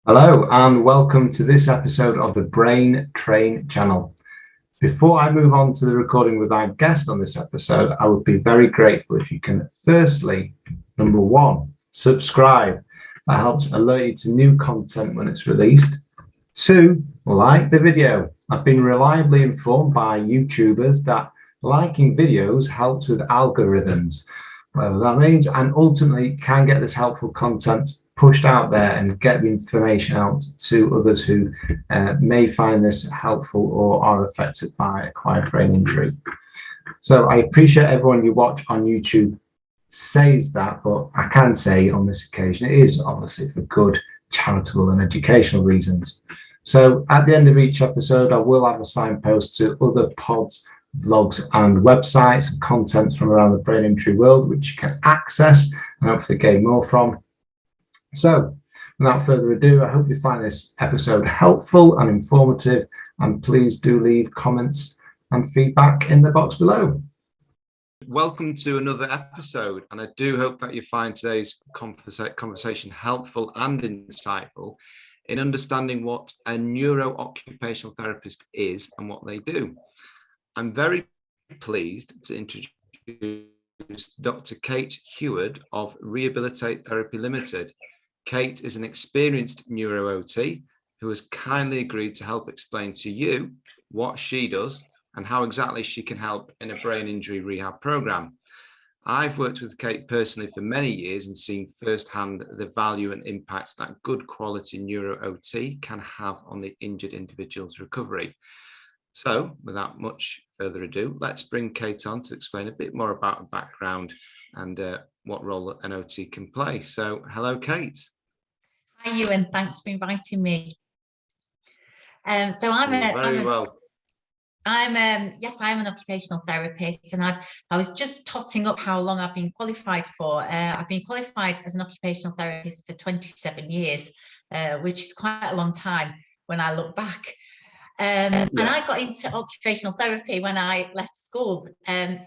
Hello and welcome to this episode of the Brain Train channel. Before I move on to the recording with our guest on this episode, I would be very grateful if you can firstly, number one, subscribe. That helps alert you to new content when it's released. Two, like the video. I've been reliably informed by YouTubers that liking videos helps with algorithms, whatever that means, and ultimately can get this helpful content pushed out there and get the information out to others who may find this helpful or are affected by acquired brain injury. So I appreciate everyone who watch on YouTube says that, but I can say on this occasion it is obviously for good, charitable and educational reasons. So at the end of each episode, I will have a signpost to other pods, vlogs and websites and contents from around the brain injury world, which you can access and hopefully gain more from. So without further ado, I hope you find this episode helpful and informative, and please do leave comments and feedback in the box below. Welcome to another episode, and I do hope that you find today's conversation helpful and insightful in understanding what a neuro-occupational therapist is and what they do. I'm very pleased to introduce Dr. Kate Heward of Rehabilitate Therapy Limited. Kate is an experienced Neuro OT who has kindly agreed to help explain to you what she does and how exactly she can help in a brain injury rehab program. I've worked with Kate personally for many years and seen firsthand the value and impact that good quality Neuro OT can have on the injured individual's recovery. So without much further ado, let's bring Kate on to explain a bit more about her background and what role an OT can play. So hello, Kate. Hi, Ewan. Thanks for inviting me. I'm an occupational therapist, and I was just totting up how long I've been qualified for. I've been qualified as an occupational therapist for 27 years, which is quite a long time when I look back. And I got into occupational therapy when I left school.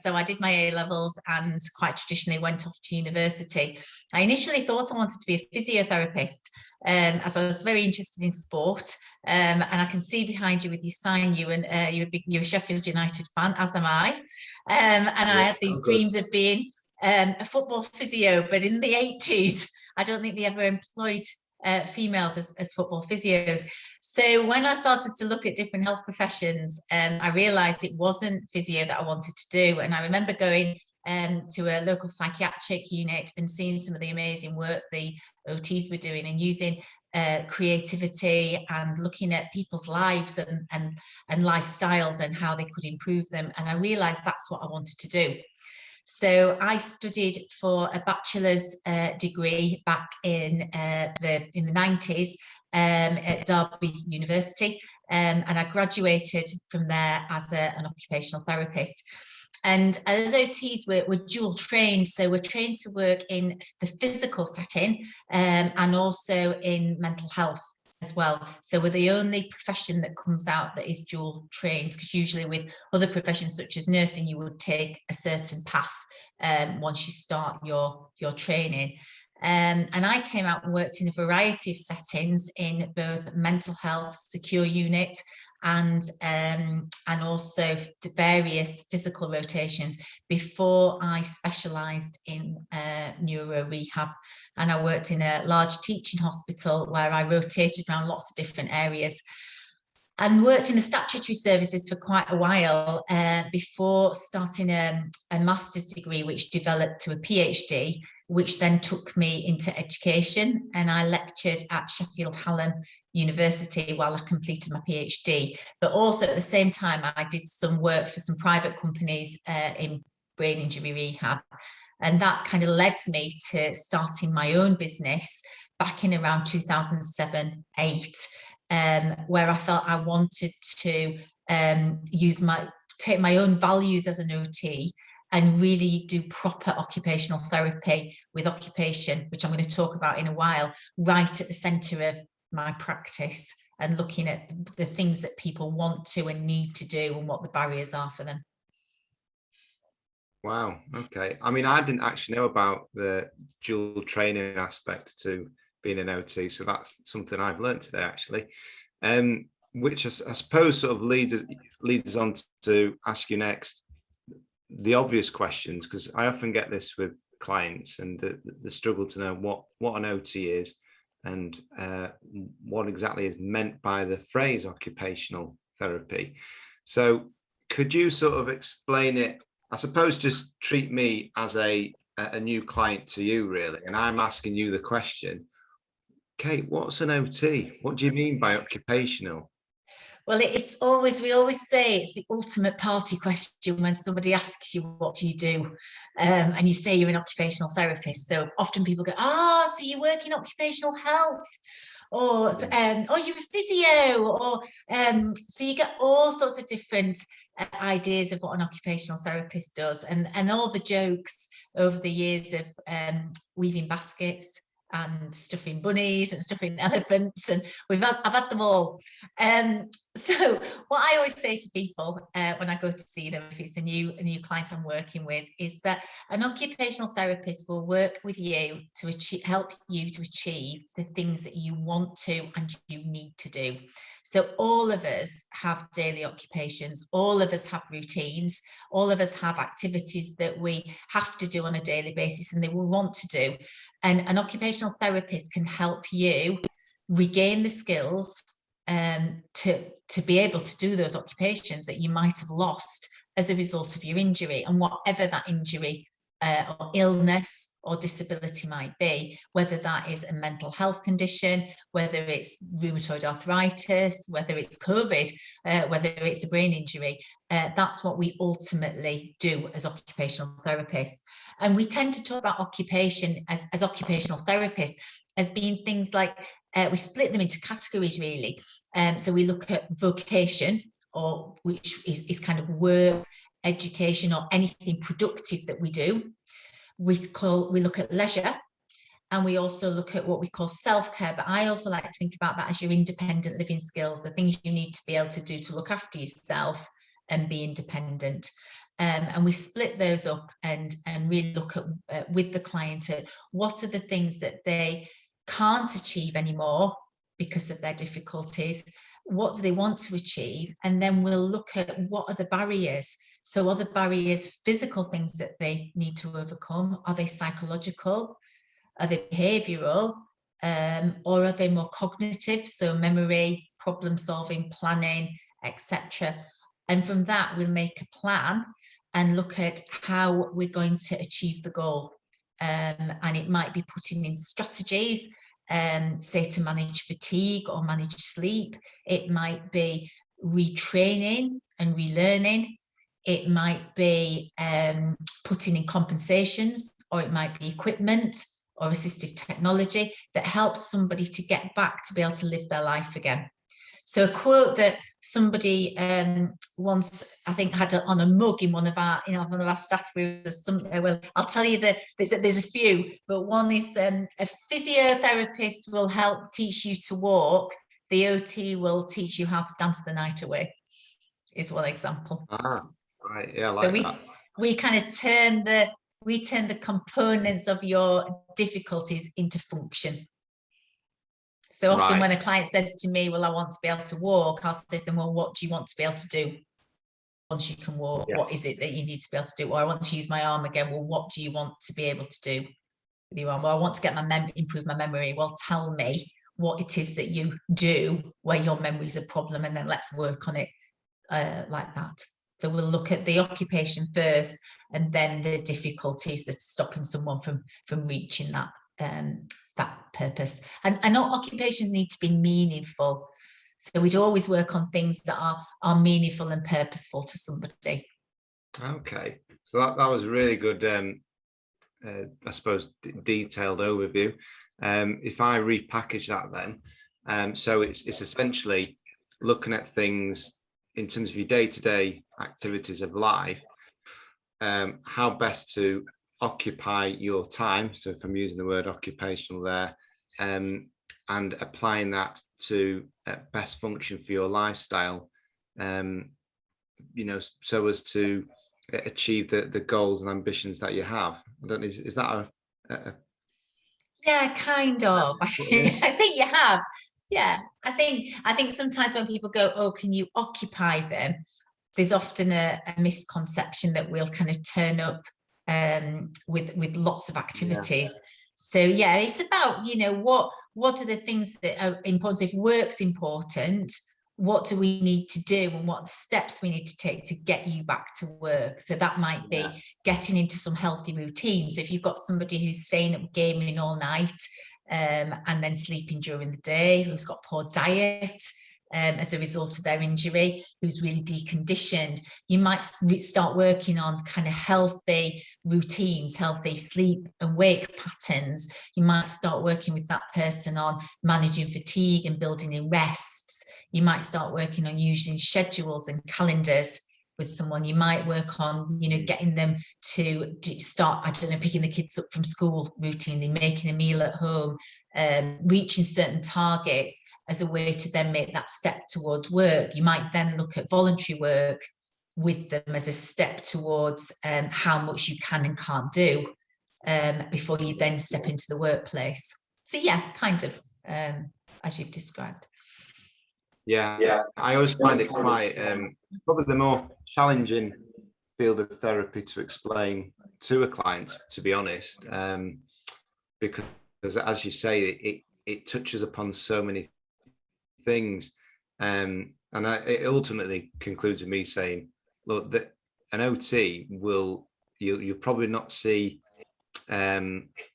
So I did my A-levels and quite traditionally went off to university. I initially thought I wanted to be a physiotherapist, as I was very interested in sport. And I can see behind you with your sign, Ewan, you're a Sheffield United fan, as am I. And I had these dreams of being a football physio, but in the 80s, I don't think they ever employed females as football physios. So when I started to look at different health professions, I realized it wasn't physio that I wanted to do. And I remember going to a local psychiatric unit and seeing some of the amazing work the OTs were doing and using creativity and looking at people's lives and lifestyles and how they could improve them. And I realized that's what I wanted to do. So I studied for a bachelor's degree back in the 90s at Derby University, and I graduated from there as an occupational therapist. And as OTs, we're dual trained, so we're trained to work in the physical setting and also in mental health as well. So we're the only profession that comes out that is dual trained, because usually with other professions such as nursing, you would take a certain path once you start your training. And I came out and worked in a variety of settings in both mental health, secure unit, and also various physical rotations before I specialised in neuro rehab. And I worked in a large teaching hospital where I rotated around lots of different areas and worked in the statutory services for quite a while before starting a master's degree, which developed to a PhD, which then took me into education. And I lectured at Sheffield Hallam University while I completed my PhD. But also at the same time, I did some work for some private companies in brain injury rehab. And that kind of led me to starting my own business back in around 2007-8, where I felt I wanted to take my own values as an OT and really do proper occupational therapy with occupation, which I'm going to talk about in a while, right at the centre of my practice, and looking at the things that people want to and need to do and what the barriers are for them. Wow. Okay. I mean, I didn't actually know about the dual training aspect to being an OT. So that's something I've learned today, actually, which I suppose sort of leads us on to ask you next the obvious questions, because I often get this with clients and the struggle to know what an OT is and what exactly is meant by the phrase occupational therapy. So could you sort of explain it? I suppose just treat me as a new client to you, really, and I'm asking you the question, Kate, what's an OT? What do you mean by occupational? Well, we always say it's the ultimate party question when somebody asks you, what do you do? And you say you're an occupational therapist. So often people go, so you work in occupational health, or you're a physio, or so you get all sorts of different ideas of what an occupational therapist does, and all the jokes over the years of weaving baskets and stuffing bunnies and stuffing elephants, and I've had them all. So what I always say to people when I go to see them, if it's a new client I'm working with, is that an occupational therapist will work with you to help you to achieve the things that you want to and you need to do. So all of us have daily occupations, all of us have routines, all of us have activities that we have to do on a daily basis and they will want to do. And an occupational therapist can help you regain the skills to be able to do those occupations that you might have lost as a result of your injury, and whatever that injury or illness or disability might be, whether that is a mental health condition, whether it's rheumatoid arthritis, whether it's COVID, whether it's a brain injury. That's what we ultimately do as occupational therapists. And we tend to talk about occupation as occupational therapists as being things like, we split them into categories, really. So we look at vocation, or which is kind of work, education, or anything productive that we do. We look at leisure, and we also look at what we call self-care. But I also like to think about that as your independent living skills, the things you need to be able to do to look after yourself and be independent. And we split those up and really look at with the client at what are the things that they can't achieve anymore because of their difficulties, what do they want to achieve, and then we'll look at what are the barriers. So are the barriers physical things that they need to overcome? Are they psychological? Are they behavioural? Or are they more cognitive? So memory, problem solving, planning, etc. And from that, we'll make a plan and look at how we're going to achieve the goal. And it might be putting in strategies, say to manage fatigue or manage sleep. It might be retraining and relearning. It might be putting in compensations, or it might be equipment or assistive technology that helps somebody to get back to be able to live their life again. So a quote that somebody once, I think, had on a mug in one of our staff rooms. Well, I'll tell you that there's a few, but one is a physiotherapist will help teach you to walk. The OT will teach you how to dance the night away. Is one example. Right. Yeah, I like that. We kind of turn the components of your difficulties into function. So often when a client says to me, well, I want to be able to walk, I'll say to them, well, what do you want to be able to do once you can walk? Yeah. What is it that you need to be able to do? Or I want to use my arm again. Well, what do you want to be able to do with your arm? Well, I want to get improve my memory. Well, tell me what it is that you do where your memory is a problem, and then let's work on it like that. So we'll look at the occupation first, and then the difficulties that's stopping someone from reaching that purpose. And all occupations need to be meaningful. So we'd always work on things that are meaningful and purposeful to somebody. Okay, so that was a really good, I suppose, detailed overview. If I repackage that then, so it's essentially looking at things in terms of your day-to-day activities of life, how best to occupy your time. So if I'm using the word occupational there, and applying that to best function for your lifestyle, so as to achieve the goals and ambitions that you have. I don't know, is that a Yeah, kind of. I think you have. Yeah, I think sometimes when people go, oh, can you occupy them? There's often a misconception that we'll kind of turn up with lots of activities. Yeah. So yeah, it's about, what are the things that are important? If work's important, what do we need to do and what are the steps we need to take to get you back to work? So that might be getting into some healthy routines. If you've got somebody who's staying up gaming all night and then sleeping during the day, who's got poor diet as a result of their injury, who's really deconditioned, you might start working on kind of healthy routines, healthy sleep and wake patterns. You might start working with that person on managing fatigue and building in rests. You might start working on using schedules and calendars with someone. You might work on, getting them to start, picking the kids up from school routinely, making a meal at home, reaching certain targets as a way to then make that step towards work. You might then look at voluntary work with them as a step towards how much you can and can't do before you then step into the workplace. So yeah, kind of as you've described. Yeah, I always find it quite probably the more challenging field of therapy to explain to a client, to be honest, because as you say, it touches upon so many things, and it ultimately concludes with me saying, look, that an OT you'll probably not see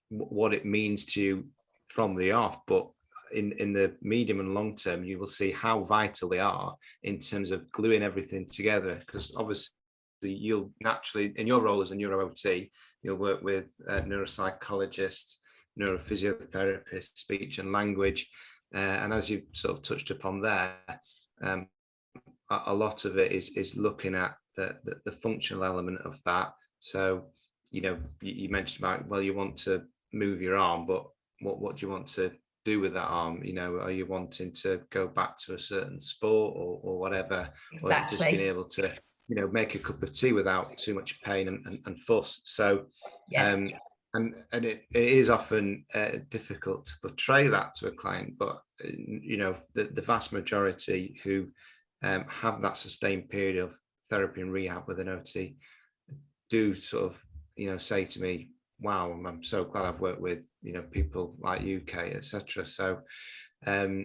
what it means to you from the off, but in the medium and long term, you will see how vital they are in terms of gluing everything together. Because obviously, you'll naturally, in your role as a Neuro OT, you'll work with neuropsychologists, neurophysiotherapists, speech and language, and as you sort of touched upon there, a lot of it is looking at the functional element of that. So, you mentioned about, well, you want to move your arm, but what do you want to do with that arm? Are you wanting to go back to a certain sport or whatever? Exactly. Or just being able to make a cup of tea without too much pain and fuss. So and it is often difficult to portray that to a client, but the vast majority who have that sustained period of therapy and rehab with an OT do sort of say to me, wow, I'm so glad I've worked with people like you, Kate, etc. So I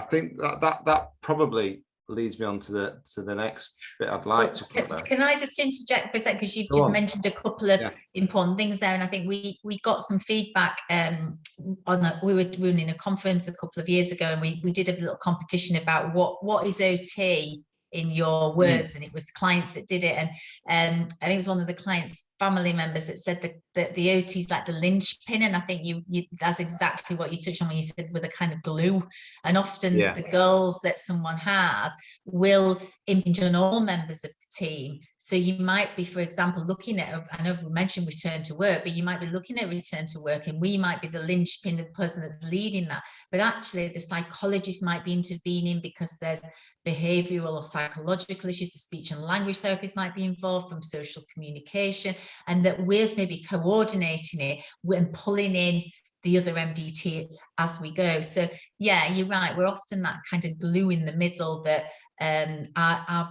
think that probably leads me on to the next bit I'd like to cover. Can I just interject for a second, because you've just mentioned a couple of important things there, and I think we got some feedback we were running a conference a couple of years ago, and we did a little competition about what is OT in your words, and it was the clients that did it, and I think it was one of the clients' family members that said that the OT is like the linchpin, and I think you that's exactly what you touched on when you said with a kind of glue, and often the goals that someone has will impinge on all members of the team. So you might be, for example, looking at, I know we mentioned return to work, but you might be looking at return to work, and we might be the linchpin of the person that's leading that, but actually the psychologist might be intervening because there's behavioral or psychological issues. The speech and language therapist might be involved from social communication, and that we're maybe coordinating it and pulling in the other MDT as we go. So yeah, you're right, we're often that kind of glue in the middle that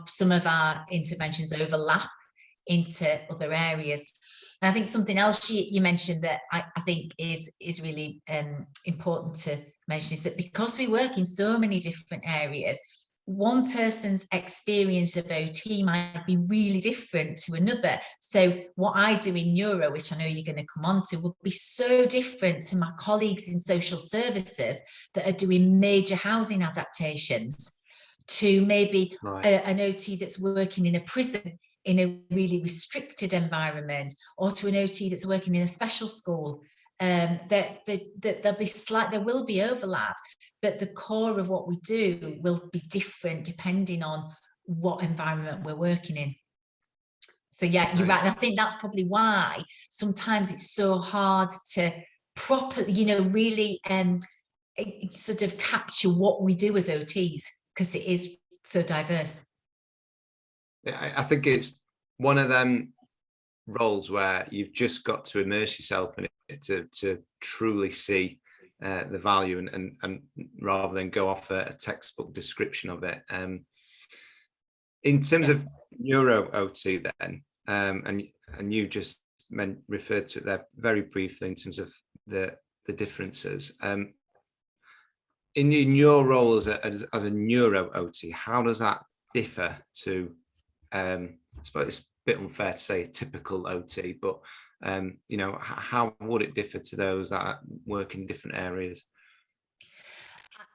some of our interventions overlap into other areas. And I think something else you mentioned that I think is really important to mention is that because we work in so many different areas, one person's experience of OT might be really different to another. So what I do in neuro, which I know you're going to come on to, will be so different to my colleagues in social services that are doing major housing adaptations, to maybe an OT that's working in a prison in a really restricted environment, or to an OT that's working in a special school. That there will be overlaps, but the core of what we do will be different depending on what environment we're working in. So yeah, you're right. And I think that's probably why sometimes it's so hard to properly, really sort of capture what we do as OTs, because it is so diverse. I think it's one of them roles where you've just got to immerse yourself in it to truly see the value, and rather than go off a textbook description of it. In terms of Neuro OT then, and you just referred to it there very briefly in terms of the differences. In your role as a Neuro OT, how does that differ to, I suppose it's a bit unfair to say a typical OT, but you know, how would it differ to those that work in different areas?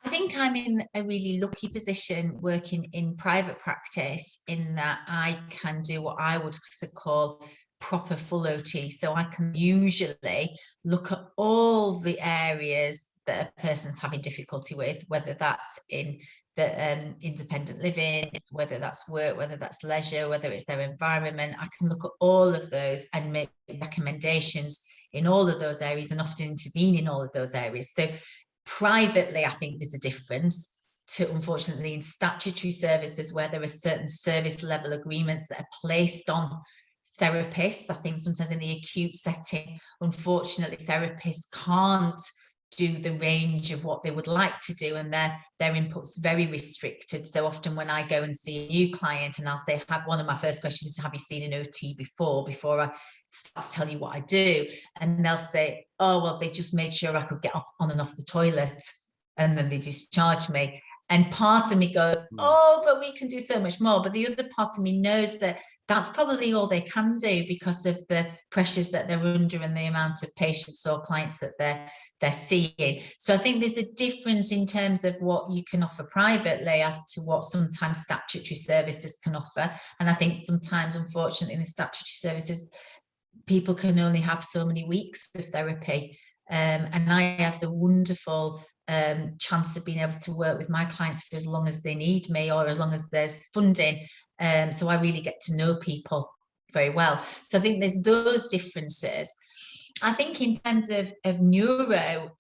I think I'm in a really lucky position working in private practice, in that I can do what I would call proper full OT. So I can usually look at all the areas that a person's having difficulty with, whether that's in the independent living, whether that's work, whether that's leisure, whether it's their environment. I can look at all of those and make recommendations in all of those areas, and often intervene in all of those areas. So privately, I think there's a difference to, unfortunately, in statutory services, where there are certain service level agreements that are placed on therapists. I think sometimes in the acute setting, unfortunately, therapists can't do the range of what they would like to do, and their input's very restricted. So often when I go and see a new client, and I'll say, one of my first questions is, have you seen an OT before I start to tell you what I do? And they'll say, oh, well, they just made sure I could get on and off the toilet, and then they discharged me. And part of me goes, oh, but we can do so much more. But the other part of me knows that that's probably all they can do, because of the pressures that they're under and the amount of patients or clients that they're seeing. So I think there's a difference in terms of what you can offer privately as to what sometimes statutory services can offer. And I think sometimes, unfortunately, in the statutory services, people can only have so many weeks of therapy. And I have the wonderful chance of being able to work with my clients for as long as they need me, or as long as there's funding. So I really get to know people very well. So I think there's those differences. I think in terms of neuro,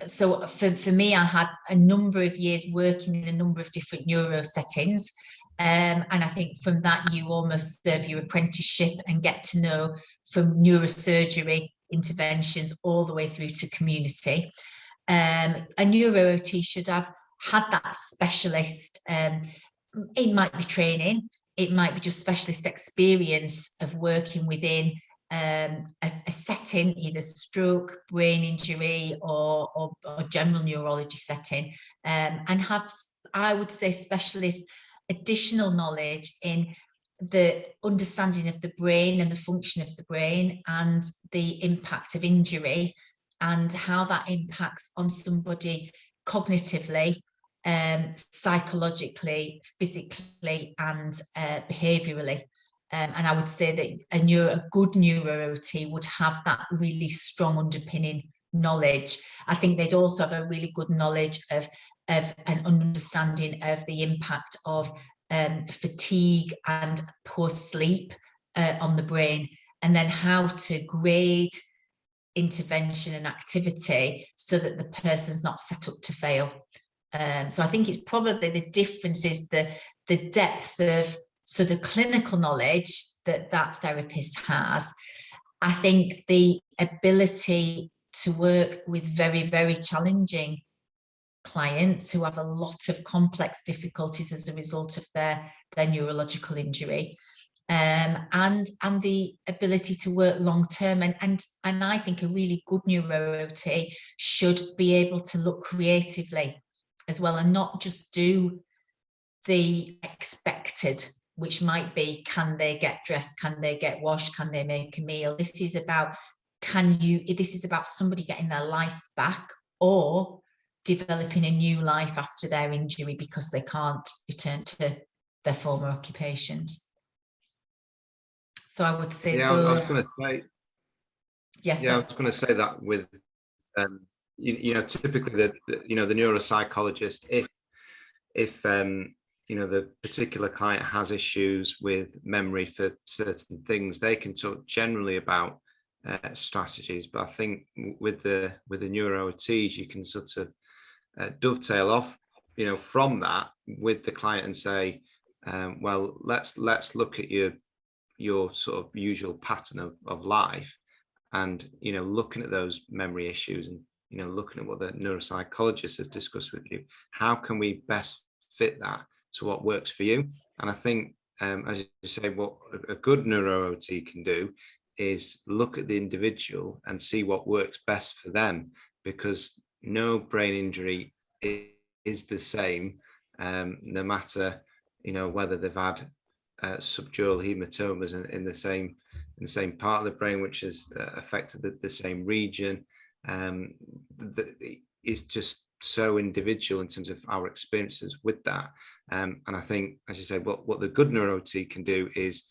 so for me, I had a number of years working in a number of different neuro settings. And I think from that, you almost serve your apprenticeship and get to know from neurosurgery interventions all the way through to community. A Neuro OT should have had that specialist. It might be training, it might be just specialist experience of working within a setting, either stroke, brain injury, or general neurology setting, and have, I would say, specialist additional knowledge in the understanding of the brain and the function of the brain, and the impact of injury, and how that impacts on somebody cognitively, psychologically, physically, and behaviourally. And I would say that a good Neuro OT would have that really strong underpinning knowledge. I think they'd also have a really good knowledge of an understanding of the impact of fatigue and poor sleep on the brain, and then how to grade intervention and activity so that the person's not set up to fail. So I think it's probably the difference is the depth of sort of clinical knowledge that therapist has. I think the ability to work with very, very challenging clients who have a lot of complex difficulties as a result of their neurological injury, and the ability to work long term. And I think a really good Neuro OT should be able to look creatively as well, and not just do the expected, which might be, can they get dressed, can they get washed, can they make a meal? This is about, this is about somebody getting their life back, or developing a new life after their injury because they can't return to their former occupations. So I would say I was going to say, yes. I was going to say that with typically the neuropsychologist, if the particular client has issues with memory for certain things, they can talk generally about strategies. But I think with the Neuro OTs, you can sort of dovetail off, from that with the client and say, well, let's look at your your sort of usual pattern of life, and looking at those memory issues, and looking at what the neuropsychologist has discussed with you, how can we best fit that to what works for you? And I think, as you say, what a good Neuro OT can do is look at the individual and see what works best for them, because no brain injury is the same, no matter whether they've had subdural hematomas in the same part of the brain which has affected the same region. It's just so individual in terms of our experiences with that. And I think, as you say, what the good Neuro OT can do is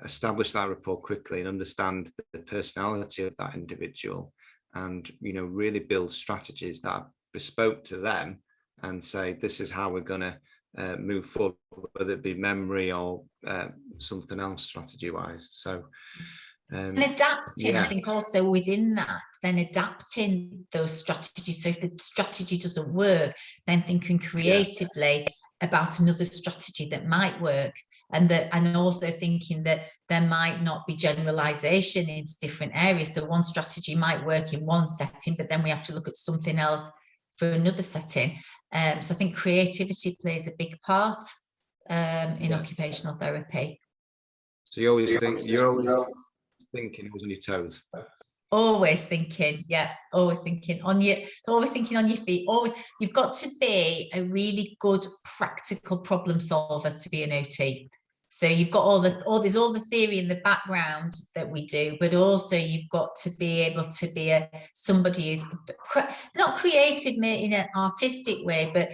establish that rapport quickly and understand the personality of that individual, and really build strategies that are bespoke to them, and say, this is how we're going to move forward, whether it be memory or something else strategy wise. So and adapting, I think also within that, then adapting those strategies. So if the strategy doesn't work, then thinking creatively about another strategy that might work, and also thinking that there might not be generalization into different areas. So one strategy might work in one setting, but then we have to look at something else for another setting. So I think creativity plays a big part in occupational therapy. So you're always thinking on your toes. Always thinking, always thinking on your feet. Always, you've got to be a really good practical problem solver to be an OT. So you've got there's all the theory in the background that we do, but also you've got to be able to be somebody who's not creative in an artistic way, but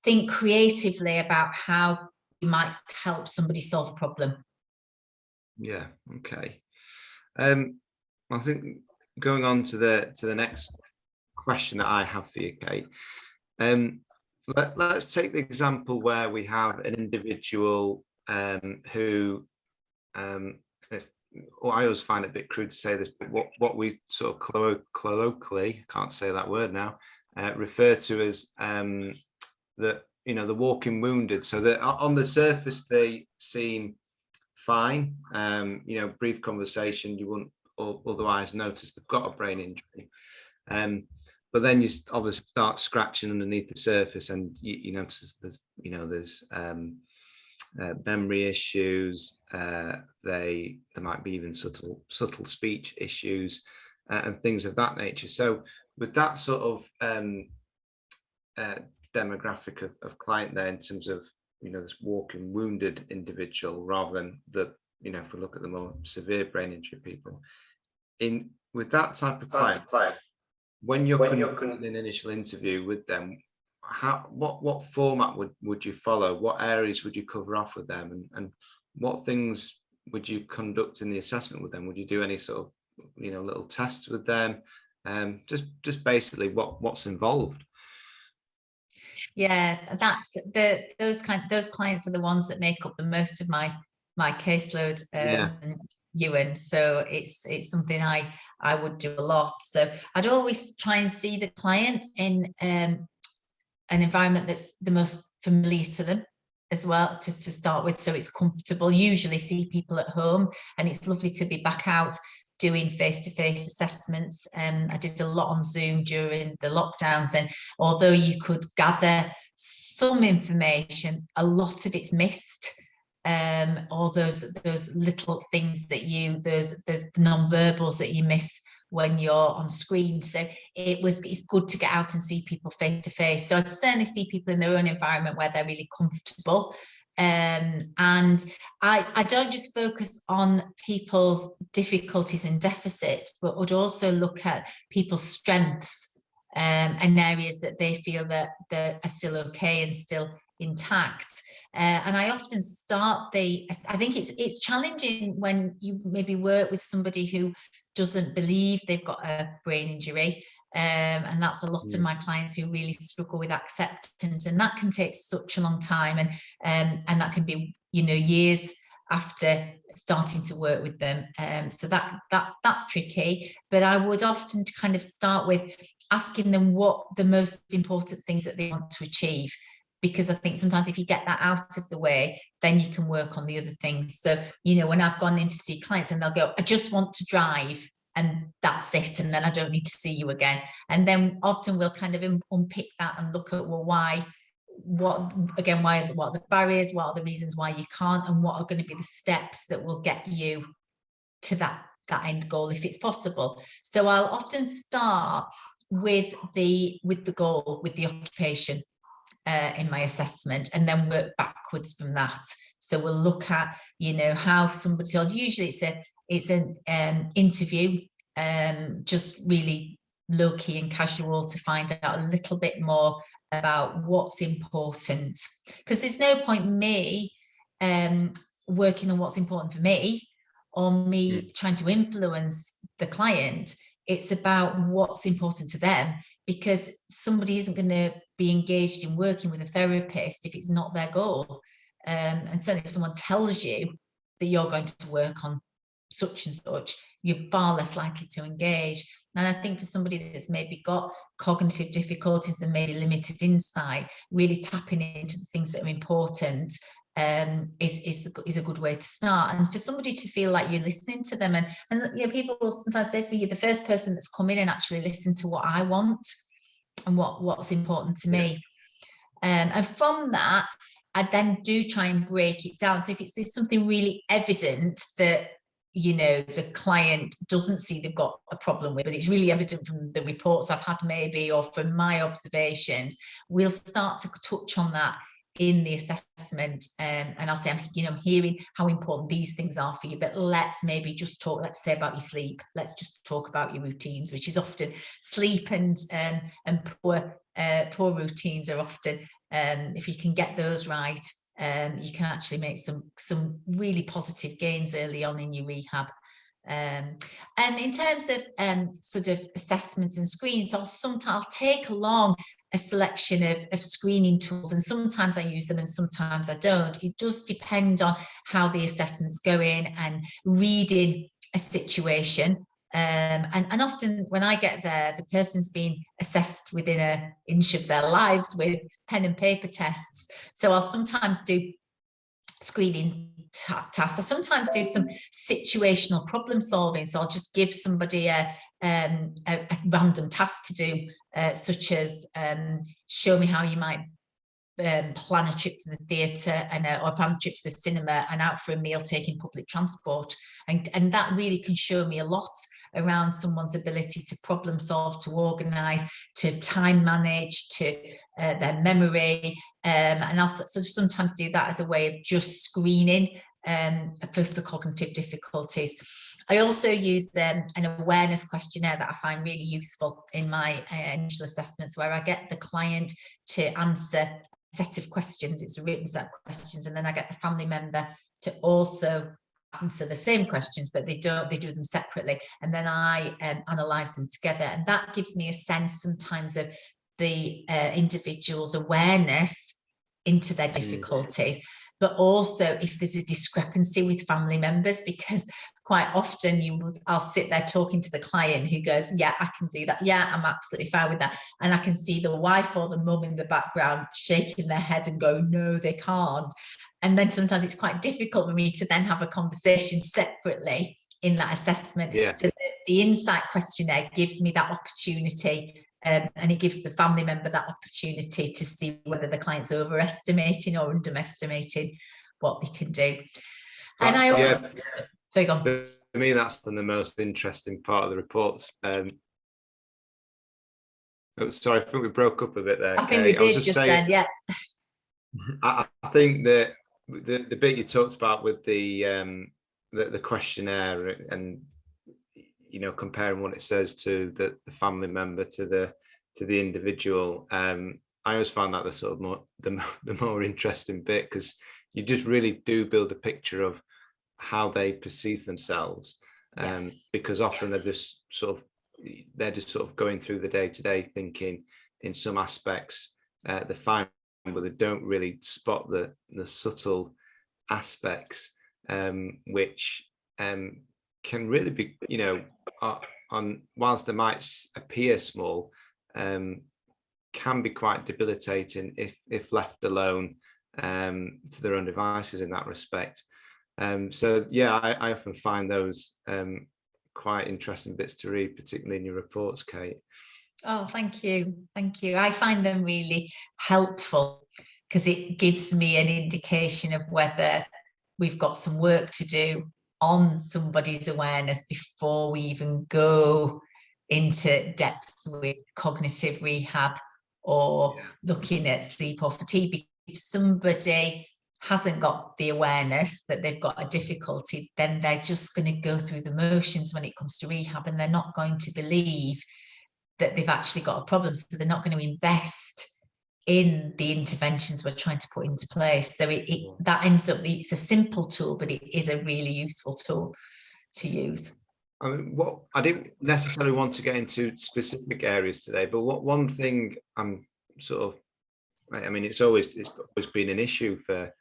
think creatively about how you might help somebody solve a problem. Yeah. Okay. I think going on to the next question that I have for you, Kate. Let's take the example where we have an individual who, I always find it a bit crude to say this, but what we sort of colloquially, can't say that word now, refer to as the walking wounded. So that on the surface they seem fine, brief conversation, you wouldn't otherwise notice they've got a brain injury, but then you obviously start scratching underneath the surface, and you notice there's memory issues, there might be even subtle speech issues, and things of that nature. So with that sort of demographic of client there, in terms of this walking wounded individual, rather than if we look at the more severe brain injury people, with that type of client, when you're conducting an initial interview with them, what format would you follow? What areas would you cover off with them, and what things would you conduct in the assessment with them? Would you do any sort of little tests with them? Just basically what's involved? Yeah, those clients are the ones that make up the most of my caseload, Ewan. So it's something I would do a lot. So I'd always try and see the client in an environment that's the most familiar to them as well, to start with, so it's comfortable. Usually see people at home, and it's lovely to be back out doing face-to-face assessments. I did a lot on Zoom during the lockdowns, and although you could gather some information, a lot of it's missed. All those little things that those non-verbals that you miss when you're on screen. So it's good to get out and see people face to face. So I'd certainly see people in their own environment where they're really comfortable. And I don't just focus on people's difficulties and deficits, but would also look at people's strengths and areas that they feel that are still okay and still intact. And I often start I think it's challenging when you maybe work with somebody who doesn't believe they've got a brain injury. And that's a lot of my clients who really struggle with acceptance, and that can take such a long time, and that can be years after starting to work with them. So that's tricky. But I would often kind of start with asking them what the most important things that they want to achieve. because I think sometimes if you get that out of the way, then you can work on the other things. So, you know, when I've gone in to see clients and they'll go, I just want to drive, and that's it, and then I don't need to see you again. And then often we'll kind of unpick that and look at, well, why, what are the barriers, what are the reasons why you can't, and what are going to be the steps that will get you to that end goal if it's possible. So I'll often start with the goal, with the occupation in my assessment, and then work backwards from that. So we'll look at, you know, how somebody, so usually it's an interview, just really low-key and casual, to find out a little bit more about what's important, because there's no point me working on what's important for me, or me trying to influence the client. It's about what's important to them, because somebody isn't going to be engaged in working with a therapist if it's not their goal. And certainly if someone tells you that you're going to work on such and such, you're far less likely to engage. And I think for somebody that's maybe got cognitive difficulties and maybe limited insight, really tapping into the things that are important is a good way to start. And for somebody to feel like you're listening to them, and you know, people will sometimes say to me, you're the first person that's come in and actually listened to what I want and what's important to me. And from that, I then do try and break it down. So if there's something really evident that, you know, the client doesn't see they've got a problem with, but it's really evident from the reports I've had maybe, or from my observations, we'll start to touch on that in the assessment. And I'll say, I'm hearing how important these things are for you, but let's maybe just talk, let's say about your sleep. Let's just talk about your routines, which is often sleep and poor routines are often, if you can get those right, you can actually make some really positive gains early on in your rehab. And in terms of sort of assessments and screens, I'll take along a selection of screening tools, and sometimes I use them and sometimes I don't. It does depend on how the assessment's going and reading a situation. And often when I get there, the person's been assessed within an inch of their lives with pen and paper tests. So I'll sometimes do screening tasks. I sometimes do some situational problem solving. So I'll just give somebody a random task to do, such as show me how you might plan a trip to the theatre or plan a trip to the cinema and out for a meal taking public transport. And that really can show me a lot around someone's ability to problem solve, to organise, to time manage, to their memory. And I'll sometimes do that as a way of just screening for cognitive difficulties. I also use an awareness questionnaire that I find really useful in my initial assessments, where I get the client to answer a set of questions. It's a written set of questions, and then I get the family member to also answer the same questions, but they do them separately, and then I analyse them together. And that gives me a sense sometimes of the individual's awareness into their difficulties, but also if there's a discrepancy with family members, because quite often I'll sit there talking to the client who goes, yeah, I can do that. Yeah, I'm absolutely fine with that. And I can see the wife or the mum in the background shaking their head and go, no, they can't. And then sometimes it's quite difficult for me to then have a conversation separately in that assessment. Yeah. So the insight questionnaire gives me that opportunity, and it gives the family member that opportunity to see whether the client's overestimating or underestimating what they can do. And I also, so go on. For me, that's been the most interesting part of the reports. Sorry, I think we broke up a bit there. I think we did just then, yeah. I think that the bit you talked about with the questionnaire and, you know, comparing what it says to the family member to the individual, I always found that the sort of the more interesting bit, because you just really do build a picture of how they perceive themselves, because often they're just sort of going through the day-to-day thinking in some aspects they're fine, but they don't really spot the subtle aspects, which can really be, you know, on whilst they might appear small, can be quite debilitating if left alone to their own devices in that respect. So yeah, I often find those quite interesting bits to read, particularly in your reports, Kate. Oh, thank you. I find them really helpful because it gives me an indication of whether we've got some work to do on somebody's awareness before we even go into depth with cognitive rehab or looking at sleep or fatigue. If somebody hasn't got the awareness that they've got a difficulty, then they're just going to go through the motions when it comes to rehab, and they're not going to believe that they've actually got a problem. So they're not going to invest in the interventions we're trying to put into place. So that ends up, it's a simple tool, but it is a really useful tool to use. I mean, I didn't necessarily want to get into specific areas today, but one thing I'm sort of, I mean, it's always been an issue for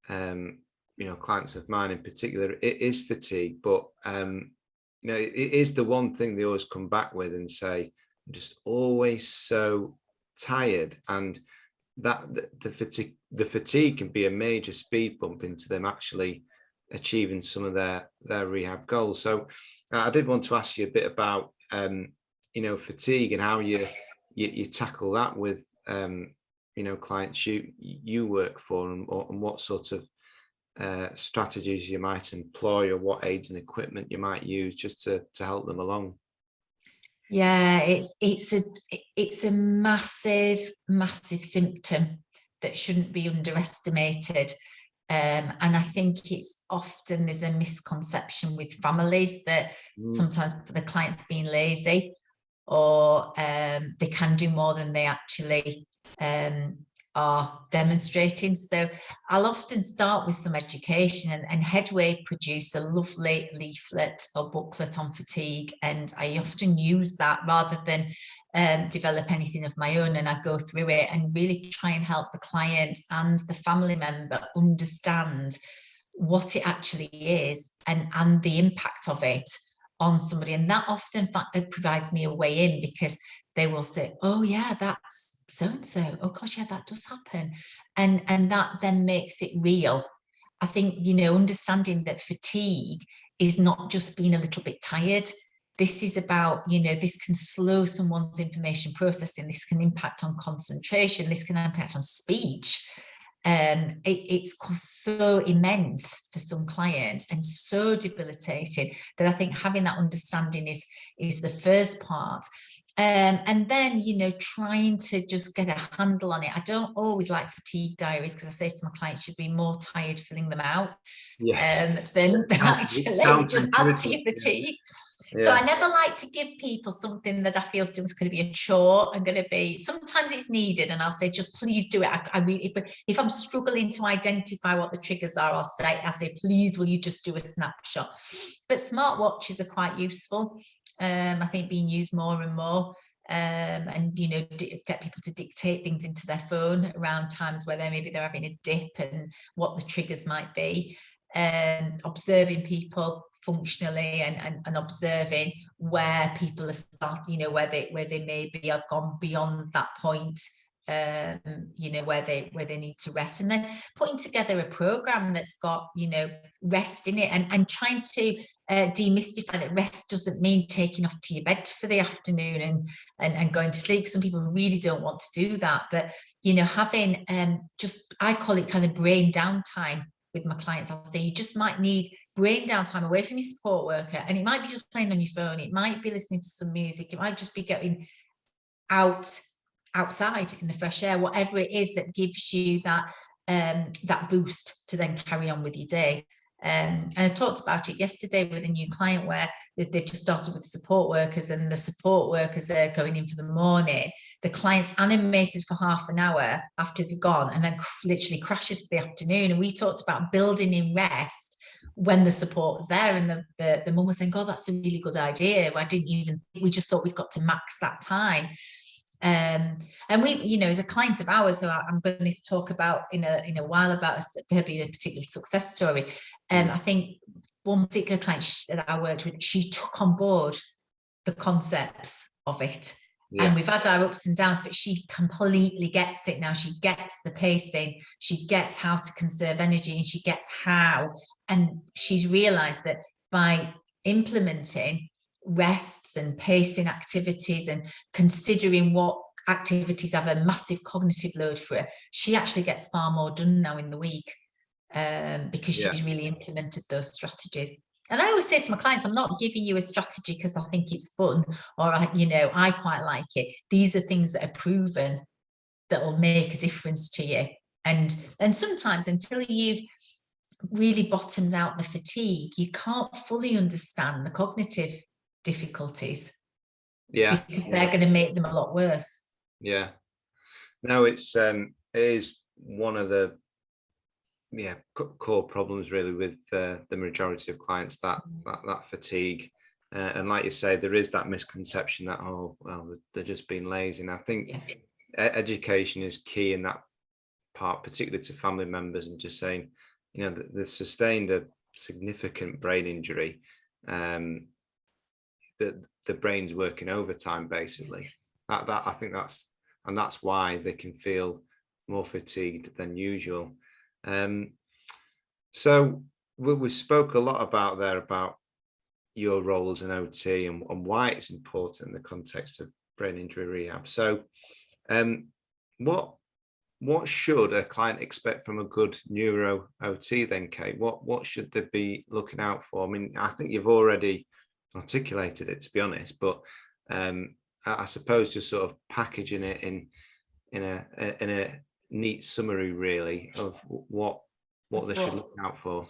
clients of mine in particular. It is fatigue, but it is the one thing they always come back with and say, I'm just always so tired, and that the fatigue can be a major speed bump into them actually achieving some of their rehab goals. So I did want to ask you a bit about fatigue and how you tackle that with clients you work for, and what sort of strategies you might employ, or what aids and equipment you might use just to help them along. Yeah, it's a massive symptom that shouldn't be underestimated. And I think it's often there's a misconception with families that sometimes the client's being lazy, or they can do more than they actually are demonstrating. So I'll often start with some education, and Headway produce a lovely leaflet or booklet on fatigue, and I often use that rather than develop anything of my own, and I go through it and really try and help the client and the family member understand what it actually is and the impact of it on somebody. And that often provides me a way in, because they will say, oh yeah, that's so-and-so. Oh gosh, yeah, that does happen. And that then makes it real. I think, understanding that fatigue is not just being a little bit tired. This is about, this can slow someone's information processing. This can impact on concentration. This can impact on speech. It's so immense for some clients and so debilitating that I think having that understanding is the first part. And then, trying to just get a handle on it. I don't always like fatigue diaries, because I say to my clients, you'd be more tired filling them out than actually just add to your fatigue. Yeah. So I never like to give people something that I feel is just going to be a chore and going to be, sometimes it's needed, and I'll say, just please do it. I mean, if I'm struggling to identify what the triggers are, I'll say, please, will you just do a snapshot? But smartwatches are quite useful. I think being used more and more, and get people to dictate things into their phone around times where they're having a dip and what the triggers might be, and observing people functionally and observing where people are starting, where they maybe have gone beyond that point, where they need to rest, and then putting together a program that's got rest in it, and trying to demystify that rest doesn't mean taking off to your bed for the afternoon and going to sleep. Some people really don't want to do that, but having I call it kind of brain downtime with my clients. I'll say, you just might need brain downtime away from your support worker, and it might be just playing on your phone, it might be listening to some music, it might just be getting outside in the fresh air, whatever it is that gives you that boost to then carry on with your day. And I talked about it yesterday with a new client where they've just started with support workers, and the support workers are going in for the morning. The client's animated for half an hour after they've gone, and then literally crashes for the afternoon. And we talked about building in rest when the support was there, and the mum was saying, "God, that's a really good idea. We just thought we've got to max that time." And we, as a client of ours, so I'm going to talk about in a while about maybe a particular success story. I think one particular client that I worked with, she took on board the concepts of it, And we've had our ups and downs, but she completely gets it now. She gets the pacing, she gets how to conserve energy, and she gets how. And she's realized that by implementing rests and pacing activities and considering what activities have a massive cognitive load for her, she actually gets far more done now in the week, because she's really implemented those strategies. And I always say to my clients, I'm not giving you a strategy because I think it's fun or I quite like it. These are things that are proven that will make a difference to you. And sometimes until you've really bottomed out the fatigue, you can't fully understand the cognitive difficulties. Because they're going to make them a lot worse. Yeah. No, it is one of the core problems really with the majority of clients, that fatigue, and like you say, there is that misconception that, oh well, they're just being lazy. And I think education is key in that part, particularly to family members, and just saying, you know, they've sustained a significant brain injury, that the brain's working overtime basically. That I think that's why they can feel more fatigued than usual. So we spoke a lot about your role as an OT and why it's important in the context of brain injury rehab. So what should a client expect from a good neuro OT then, Kate? What should they be looking out for? I mean, I think you've already articulated it, to be honest, but I suppose just sort of packaging it in a neat summary really of what they should look out for.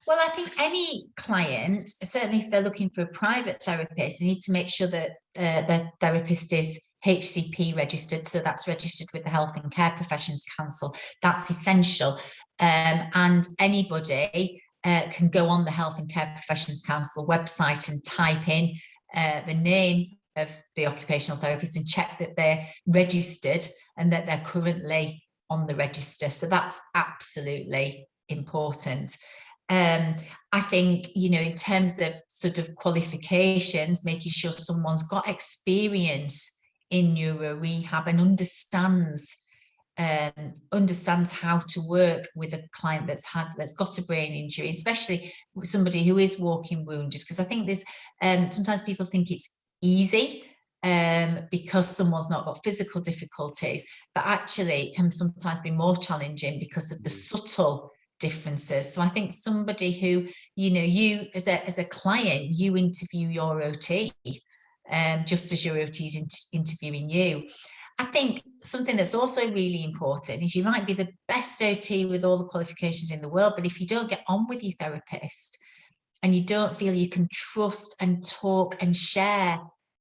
Well, I think any client, certainly if they're looking for a private therapist, they need to make sure that their therapist is HCP registered. So that's registered with the Health and Care Professions Council. That's essential. And anybody can go on the Health and Care Professions Council website and type in the name of the occupational therapist and check that they're registered and that they're currently on the register. So that's absolutely important. I think, you know, in terms of sort of qualifications, making sure someone's got experience in neuro rehab and understands how to work with a client that's got a brain injury, especially with somebody who is walking wounded, because I think there's sometimes people think it's easy because someone's not got physical difficulties, but actually it can sometimes be more challenging because of the subtle differences. So I think somebody who, you know, you as a client, you interview your OT, just as your OT is interviewing you. I think something that's also really important is you might be the best OT with all the qualifications in the world, but if you don't get on with your therapist and you don't feel you can trust and talk and share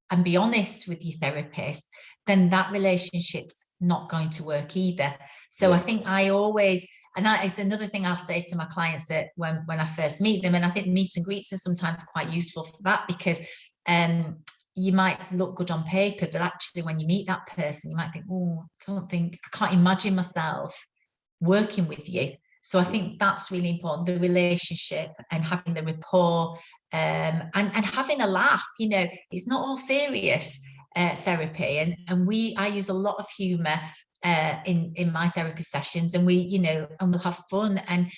and be honest with your therapist, then that relationship's not going to work either. So I think I always, and it's another thing I'll say to my clients that when I first meet them, and I think meet and greets are sometimes quite useful for that, because you might look good on paper, but actually when you meet that person, you might think, oh, I can't imagine myself working with you. So I think that's really important, the relationship and having the rapport, and having a laugh. You know, it's not all serious therapy, and I use a lot of humor in my therapy sessions, and we, you know, and we'll have fun, and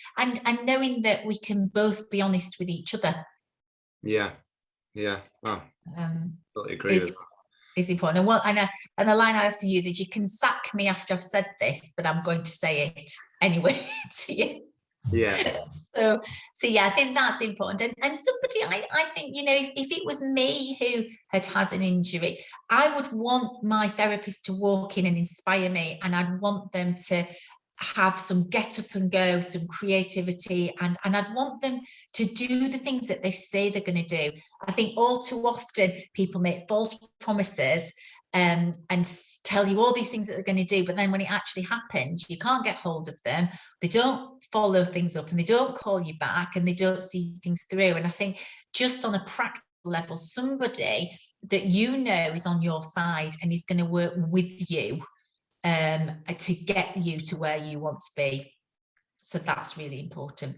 knowing that we can both be honest with each other. Oh, totally agree with that. Is important. And well, and a line I have to use is, you can sack me after I've said this, but I'm going to say it anyway to you. So yeah, I think that's important. And somebody, I think, you know, if it was me who had an injury, I would want my therapist to walk in and inspire me, and I'd want them to have some get up and go, some creativity, and I'd want them to do the things that they say they're going to do. I think all too often people make false promises and tell you all these things that they're going to do, but then when it actually happens, you can't get hold of them, they don't follow things up, and they don't call you back, and they don't see things through. And I think just on a practical level, somebody that you know is on your side and is going to work with you to get you to where you want to be. So that's really important.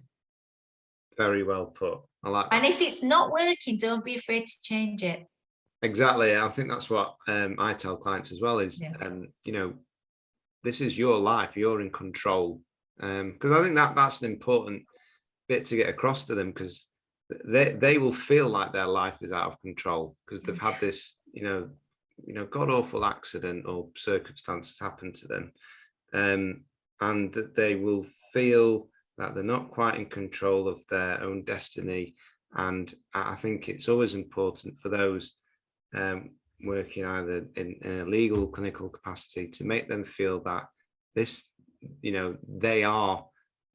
Very well put. I like that. And if it's not working, don't be afraid to change it. Exactly. I think that's what I tell clients as well is, you know, this is your life. You're in control. Because I think that's an important bit to get across to them, because they will feel like their life is out of control because they've had this, you know, god awful accident or circumstances happen to them, and that they will feel that they're not quite in control of their own destiny. And I think it's always important for those working either in a legal clinical capacity to make them feel that this, you know, they are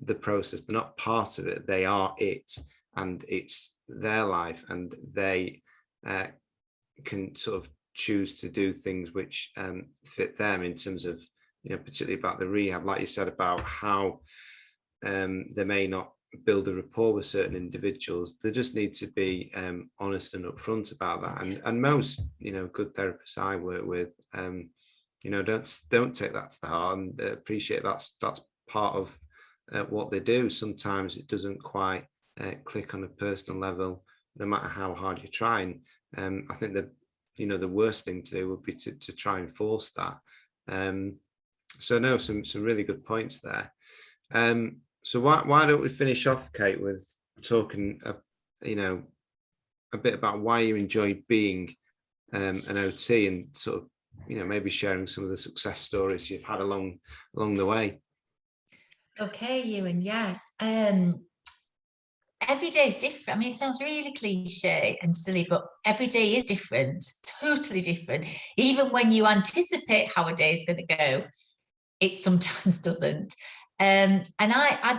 the process, they're not part of it, they are it, and it's their life, and they can sort of choose to do things which fit them in terms of, you know, particularly about the rehab, like you said, about how they may not build a rapport with certain individuals. They just need to be honest and upfront about that. And most, you know, good therapists I work with, you know, don't take that to the heart, and appreciate that's part of what they do. Sometimes it doesn't quite click on a personal level, no matter how hard you're trying. I think that, you know, the worst thing to do would be to try and force that. So no, some really good points there. So why don't we finish off, Kate, with talking, you know, a bit about why you enjoy being an OT, and sort of, you know, maybe sharing some of the success stories you've had along the way. Okay, Ewan, yes. Every day is different. I mean, it sounds really cliche and silly, but every day is different, totally different. Even when you anticipate how a day is going to go, it sometimes doesn't. And I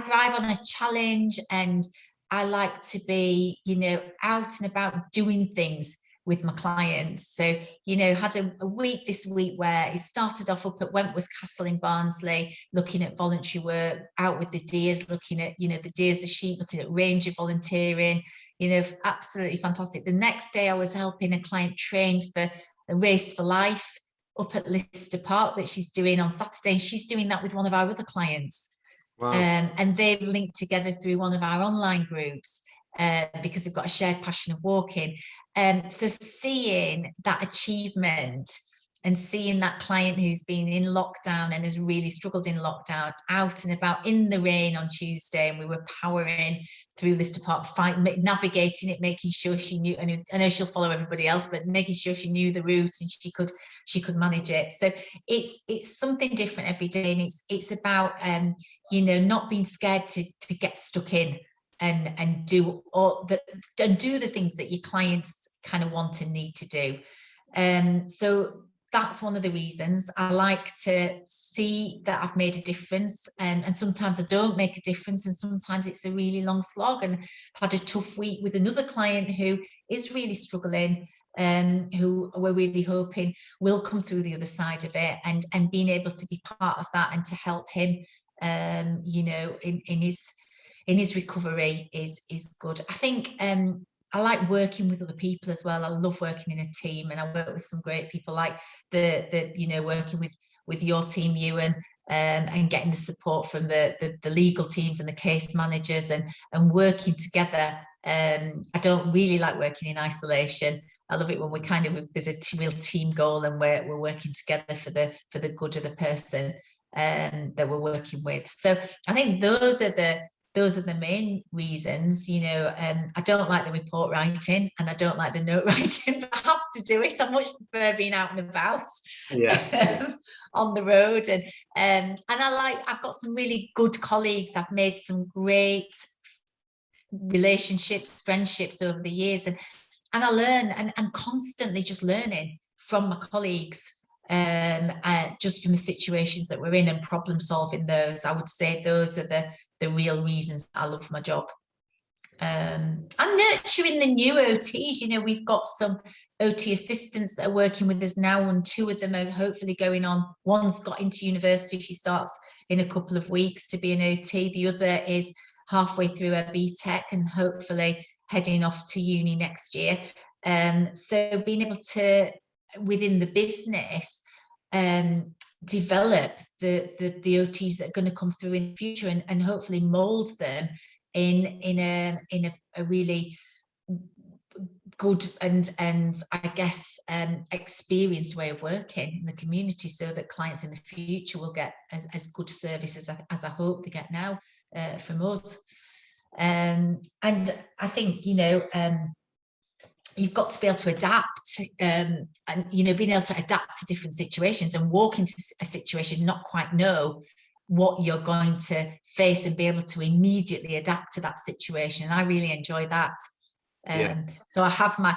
thrive on a challenge, and I like to be, you know, out and about doing things with my clients. So, you know, had a week this week where it started off up at Wentworth Castle in Barnsley, looking at voluntary work, out with the deers, looking at, you know, the deers, the sheep, looking at ranger volunteering, you know, absolutely fantastic. The next day I was helping a client train for a race for life up at Lister Park that she's doing on Saturday. And she's doing that with one of our other clients. Wow. And they've linked together through one of our online groups because they've got a shared passion of walking. So seeing that achievement and seeing that client who's been in lockdown and has really struggled in lockdown, out and about in the rain on Tuesday, and we were powering through Lister Park, navigating it, making sure she knew, and I know she'll follow everybody else, but making sure she knew the route and she could manage it. So it's something different every day, and it's about you know, not being scared to get stuck in and do the things that your clients kind of want and need to do. So that's one of the reasons I like to see that I've made a difference, and sometimes I don't make a difference, and sometimes it's a really long slog. And I've had a tough week with another client who is really struggling, who we're really hoping will come through the other side of it, and being able to be part of that and to help him, you know, in his recovery is good. I think I like working with other people as well. I love working in a team, and I work with some great people, like the you know, working with your team, Ewan, and getting the support from the legal teams and the case managers, and working together. I don't really like working in isolation. I love it when we kind of, there's a real team goal, and we're working together for the good of the person that we're working with. So I think those are the main reasons. You know, I don't like the report writing, and I don't like the note writing, but I have to do it. I much prefer being out and about, on the road, and I've got some really good colleagues. I've made some great relationships, friendships over the years, and I learn and constantly just learning from my colleagues. Just from the situations that we're in and problem solving those. I would say those are the real reasons I love my job. And nurturing the new OTs. You know, we've got some OT assistants that are working with us now, and 2 of them are hopefully going on. One's got into university, she starts in a couple of weeks to be an OT. The other is halfway through her BTEC and hopefully heading off to uni next year. So being able to, within the business, develop the OTs that are going to come through in the future, and hopefully mold them in a really good and I guess experienced way of working in the community, so that clients in the future will get as good service as I hope they get now from us. And I think, you know, you've got to be able to adapt, and, you know, being able to adapt to different situations and walk into a situation, not quite know what you're going to face, and be able to immediately adapt to that situation. And I really enjoy that. So I have my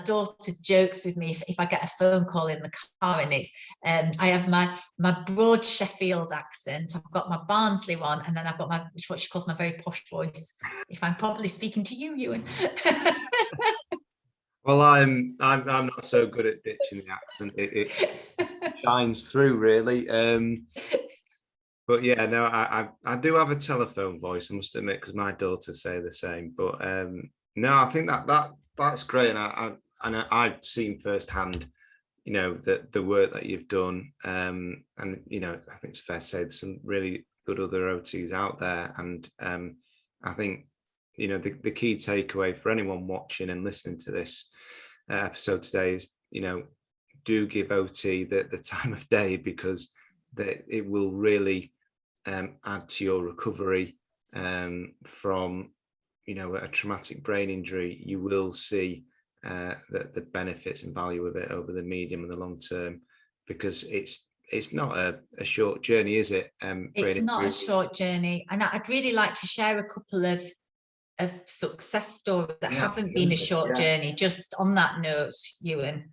daughter jokes with me if I get a phone call in the car, and it's I have my broad Sheffield accent, I've got my Barnsley one, and then I've got what she calls my very posh voice, if I'm probably speaking to you, Ewan. Well, I'm not so good at ditching the accent. It shines through, really. But yeah, no, I do have a telephone voice, I must admit, because my daughters say the same. But no, I think that's great, and I've seen firsthand, you know, the work that you've done, and you know, I think it's fair to say there's some really good other OTs out there, and I think, you know, the key takeaway for anyone watching and listening to this episode today is, you know, do give OT the time of day, because it will really add to your recovery from, you know, a traumatic brain injury. You will see the benefits and value of it over the medium and the long term, because it's not a short journey, is it? It's not a short journey, and I'd really like to share a couple of success stories that haven't been a short journey. Just on that note, Ewan,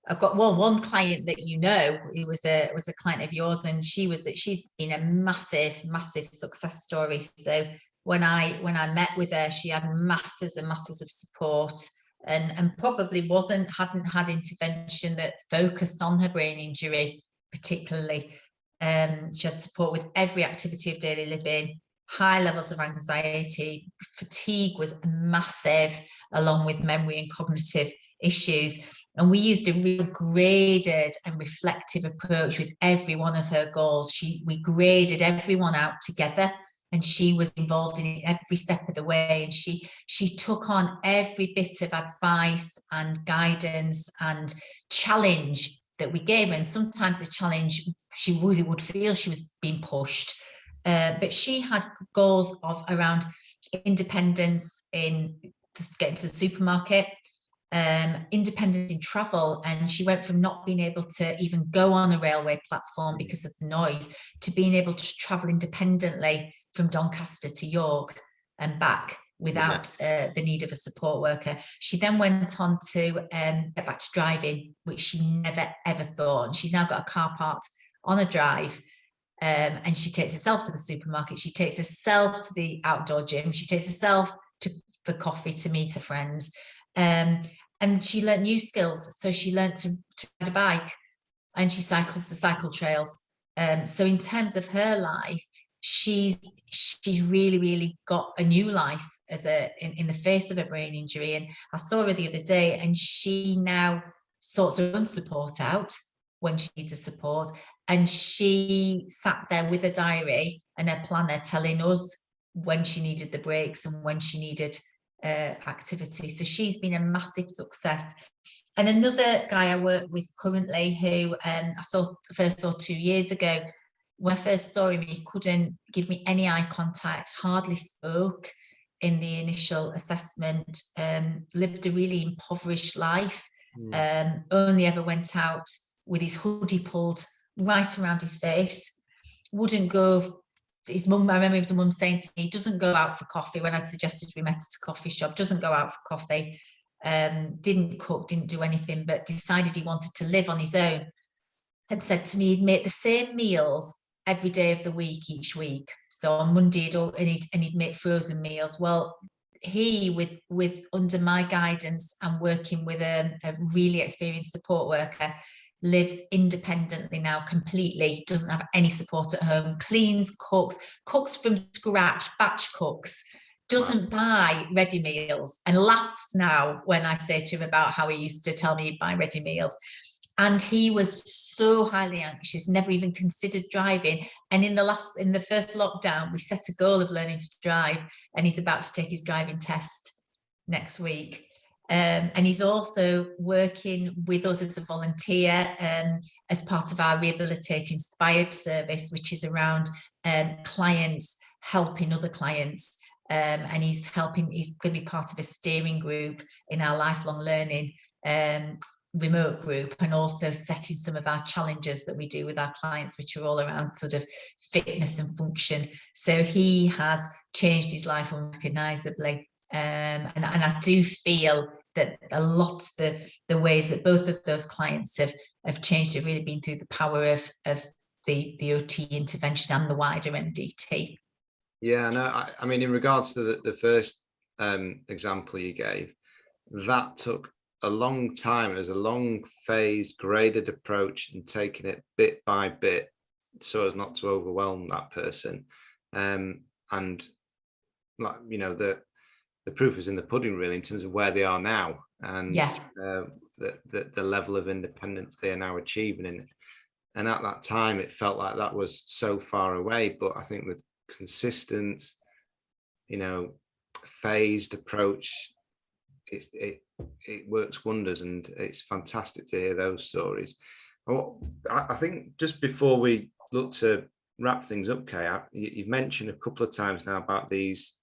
I've got one client that, you know, who was a client of yours, and she's been a massive success story. So when I met with her, she had masses and masses of support, and probably hadn't had intervention that focused on her brain injury particularly. She had support with every activity of daily living, high levels of anxiety, fatigue was massive, along with memory and cognitive issues. And we used a real graded and reflective approach with every one of her goals. We graded everyone out together, and she was involved in every step of the way. And she took on every bit of advice and guidance and challenge that we gave her. And sometimes the challenge, she really would feel she was being pushed. But she had goals of around independence in getting to the supermarket, independence in travel, and she went from not being able to even go on a railway platform because of the noise to being able to travel independently from Doncaster to York and back without the need of a support worker. She then went on to get back to driving, which she never ever thought. And she's now got a car parked on a drive, and she takes herself to the supermarket, she takes herself to the outdoor gym, she takes herself for coffee to meet her friends. And she learned new skills. So she learned to ride a bike, and she cycles the cycle trails. So in terms of her life, she's really got a new life in the face of a brain injury. And I saw her the other day, and she now sorts her own support out when she needs a support. And she sat there with a diary and a planner telling us when she needed the breaks and when she needed activity. So she's been a massive success. And another guy I work with currently, who I first saw 2 years ago. When I first saw him, he couldn't give me any eye contact, hardly spoke in the initial assessment, lived a really impoverished life, only ever went out with his hoodie pulled right around his face, wouldn't go. His mum, I remember his mum saying to me, he doesn't go out for coffee when I'd suggested we met at a coffee shop, doesn't go out for coffee, didn't cook, didn't do anything, but decided he wanted to live on his own. Had said to me he'd make the same meals every day of the week each week. So on Monday he'd make frozen meals. Well, he, with under my guidance and working with a really experienced support worker, lives independently now completely, doesn't have any support at home, cleans, cooks from scratch, batch cooks, doesn't buy ready meals, and laughs now when I say to him about how he used to tell me he'd buy ready meals. And he was so highly anxious, never even considered driving. And in the first lockdown, we set a goal of learning to drive, and he's about to take his driving test next week. And he's also working with us as a volunteer as part of our Rehabilitate Inspired service, which is around clients helping other clients. And he's going to be part of a steering group in our lifelong learning remote group, and also setting some of our challenges that we do with our clients, which are all around sort of fitness and function. So he has changed his life unrecognisably. And I do feel that a lot of the ways that both of those clients have changed have really been through the power of the OT intervention and the wider MDT. Yeah, no, I mean, in regards to the first example you gave, that took a long time. It was a long phase, graded approach, and taking it bit by bit so as not to overwhelm that person. And like, you know, the proof is in the pudding, really, in terms of where they are now, and the level of independence they are now achieving. And at that time, it felt like that was so far away. But I think with consistent, you know, phased approach, it works wonders, and it's fantastic to hear those stories. I think just before we look to wrap things up, Kay, you've mentioned a couple of times now about these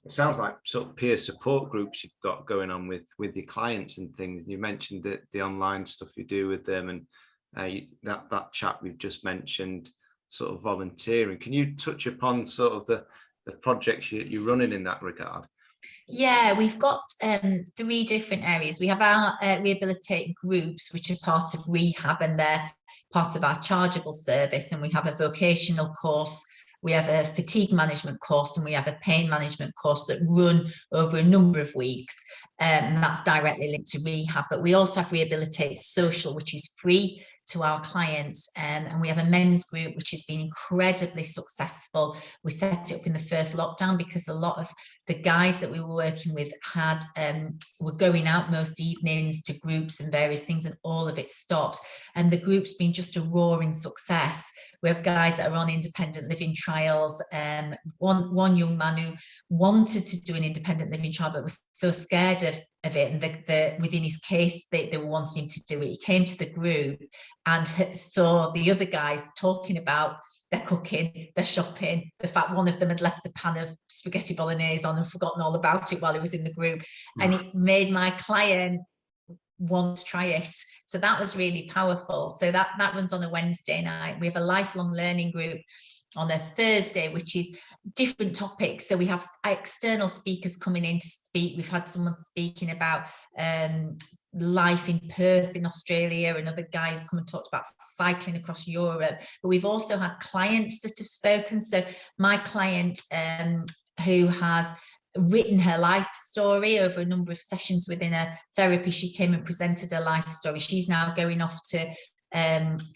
it sounds like sort of peer support groups you've got going on with your clients and things. You mentioned that the online stuff you do with them, and that chat we've just mentioned, sort of volunteering. Can you touch upon sort of the projects you're running in that regard? Yeah, we've got 3 different areas. We have our Rehabilitate groups, which are part of rehab, and they're part of our chargeable service. And we have a vocational course, we have a fatigue management course, and we have a pain management course that run over a number of weeks. And that's directly linked to rehab. But we also have Rehabilitate Social, which is free to our clients, and we have a men's group which has been incredibly successful. We set it up in the first lockdown because a lot of the guys that we were working with had were going out most evenings to groups and various things, and all of it stopped, and the group's been just a roaring success. We have guys that are on independent living trials. One young man who wanted to do an independent living trial but was so scared of it, and within his case they were wanting him to do it. He came to the group and saw the other guys talking about their cooking, their shopping, the fact one of them had left the pan of spaghetti bolognese on and forgotten all about it while he was in the group. And it made my client want to try it. So that was really powerful. So that runs on a Wednesday night. We have a lifelong learning group on a Thursday, which is different topics. So we have external speakers coming in to speak. We've had someone speaking about life in Perth in Australia, another guy who's come and talked about cycling across Europe. But we've also had clients that have spoken. So my client who has written her life story over a number of sessions within a therapy, she came and presented her life story. She's now going off to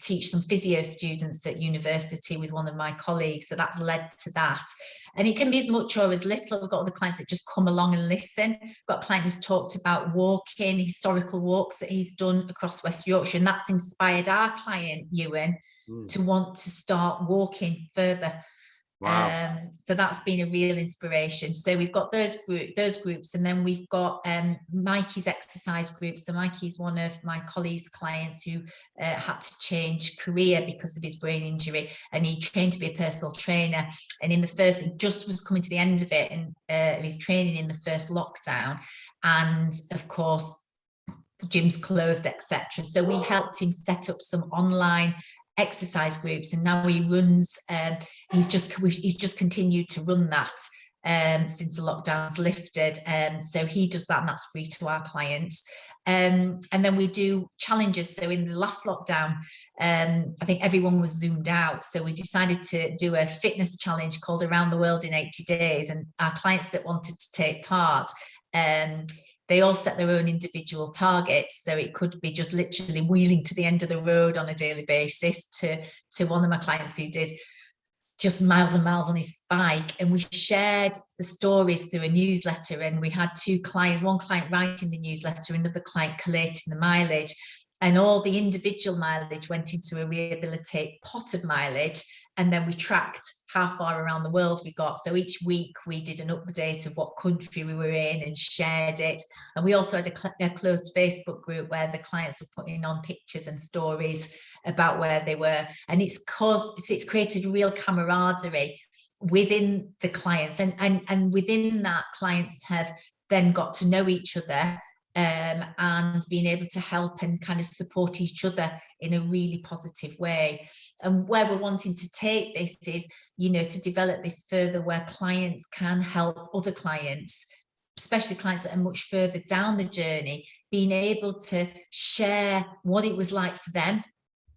teach some physio students at university with one of my colleagues. So that's led to that. And it can be as much or as little. We've got other clients that just come along and listen. We've got a client who's talked about walking, historical walks that he's done across West Yorkshire, and that's inspired our client, Ewan, to want to start walking further. Wow. So that's been a real inspiration. So we've got those groups, and then we've got Mikey's exercise group. So Mikey's one of my colleagues' clients who had to change career because of his brain injury, and he trained to be a personal trainer. And in the first, he just was coming to the end of it, and his training in the first lockdown, and of course gyms closed, etc. So we helped him set up some online exercise groups, and now he runs he's just continued to run that since the lockdown's lifted. So he does that, and that's free to our clients. And then we do challenges. So in the last lockdown, I think everyone was zoomed out, so we decided to do a fitness challenge called Around the World in 80 Days, and our clients that wanted to take part, they all set their own individual targets. So it could be just literally wheeling to the end of the road on a daily basis, to one of my clients who did just miles and miles on his bike. And we shared the stories through a newsletter, and we had 2 clients, one client writing the newsletter, another client collating the mileage, and all the individual mileage went into a Rehabilitate pot of mileage. And then we tracked how far around the world we got. So each week we did an update of what country we were in and shared it. And we also had a closed Facebook group where the clients were putting on pictures and stories about where they were. And it's created real camaraderie within the clients, and within that, clients have then got to know each other, and being able to help and kind of support each other in a really positive way. And where we're wanting to take this is, to develop this further, where clients can help other clients, especially clients that are much further down the journey, being able to share what it was like for them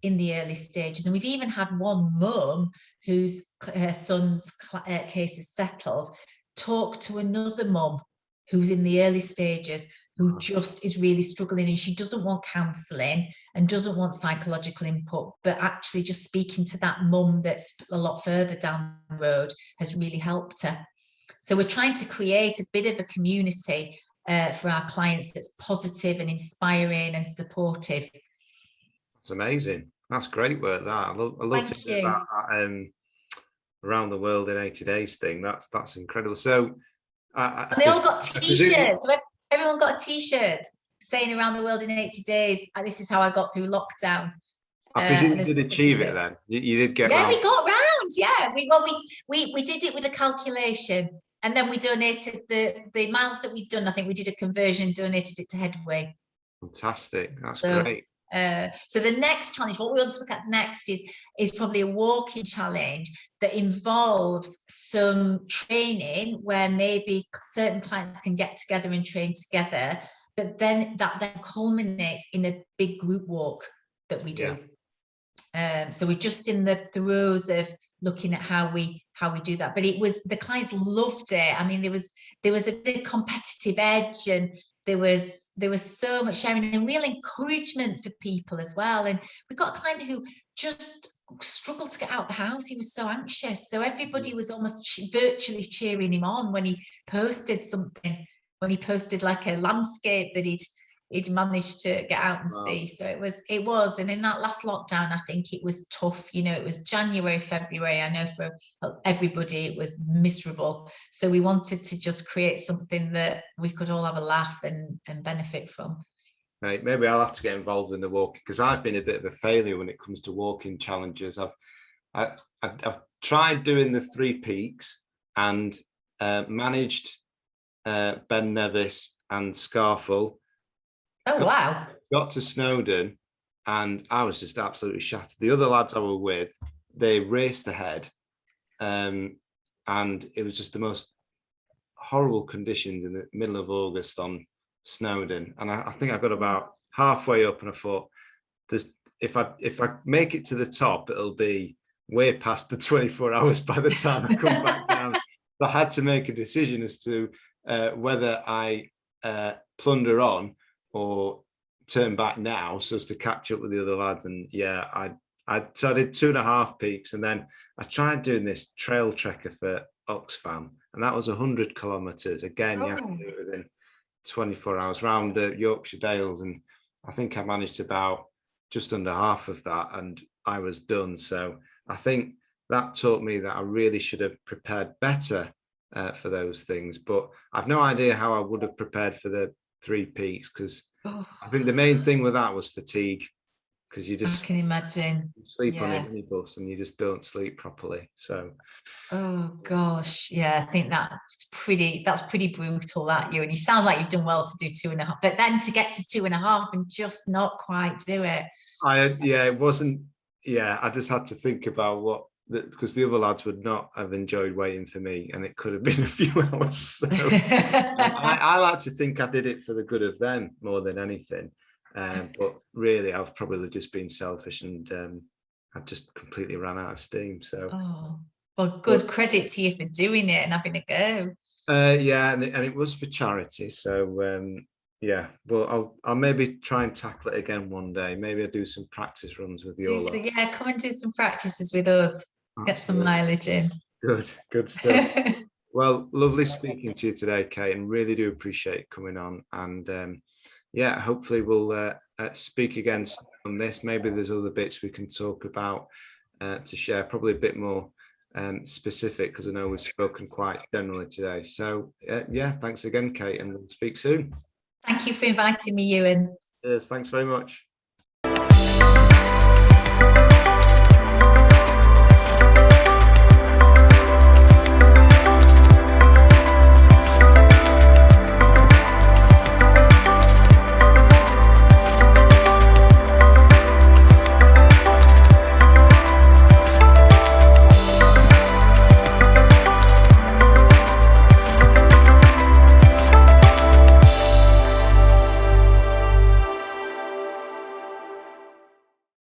in the early stages. And we've even had one mum whose her son's case is settled, talk to another mum who's in the early stages, who just is really struggling, and she doesn't want counselling and doesn't want psychological input, but actually just speaking to that mum that's a lot further down the road has really helped her. So we're trying to create a bit of a community for our clients that's positive and inspiring and supportive. It's amazing. That's great work. That I love to do that around the world in 80 days thing. That's incredible. So and they all got t-shirts. So everyone got a t-shirt saying around the world in 80 days. This is how I got through lockdown. I presume you did achieve it then. You did get round. We got round. Yeah, we did it with a calculation, and then we donated the miles that we'd done. I think we did a conversion, donated it to Headway. Fantastic. That's great. So the next challenge, what we want to look at next is probably a walking challenge that involves some training, where maybe certain clients can get together and train together, but then that culminates in a big group walk that we do. So we're just in the throes of looking at how we do that, but the clients loved it. I mean, there was a big competitive edge, and there was so much sharing and real encouragement for people as well. And we got a client who just struggled to get out of the house. He was so anxious. So everybody was almost virtually cheering him on when he posted something, when he posted like a landscape that he'd managed to get out and see. So it was. And in that last lockdown, I think it was tough. It was January, February. I know for everybody it was miserable. So we wanted to just create something that we could all have a laugh and benefit from. Right, maybe I'll have to get involved in the walking, because I've been a bit of a failure when it comes to walking challenges. I've tried doing the 3 peaks and managed Ben Nevis and Scarfell. Oh, wow. Got to Snowdon and I was just absolutely shattered. The other lads I were with, they raced ahead, and it was just the most horrible conditions in the middle of August on Snowdon. And I think I got about halfway up and I thought, if I make it to the top, it'll be way past the 24 hours by the time I come back down. So I had to make a decision as to whether I plunder on or turn back now so as to catch up with the other lads. And so I did 2.5 peaks, and then I tried doing this trail trekker for Oxfam, and that was 100 kilometers. Again, you have to do it within 24 hours around the Yorkshire Dales, and I think I managed about just under half of that and I was done. So I think that taught me that I really should have prepared better for those things, but I've no idea how I would have prepared for the 3 peaks, because I think the main thing with that was fatigue, because you just I can imagine sleep on a minibus and you just don't sleep properly. So gosh, I think that's pretty brutal, that and you sound like you've done well to do 2.5, but then to get to 2.5 and just not quite do it. It wasn't. I just had to think about because the other lads would not have enjoyed waiting for me, and it could have been a few hours. So I like to think I did it for the good of them more than anything. But really, I've probably just been selfish, and I just completely ran out of steam. So, well, good credit to you for doing it and having a go. And it was for charity. So well, I'll maybe try and tackle it again one day. Maybe I'll do some practice runs with you all. Come and do some practices with us. Absolutely. Get some mileage in. Good stuff. Well, lovely speaking to you today, Kate, and really do appreciate coming on. And hopefully we'll speak again on this. Maybe there's other bits we can talk about to share, probably a bit more specific, because I know we've spoken quite generally today. So yeah, thanks again, Kate, and we'll speak soon. Thank you for inviting me, Ewan. Yes, thanks very much.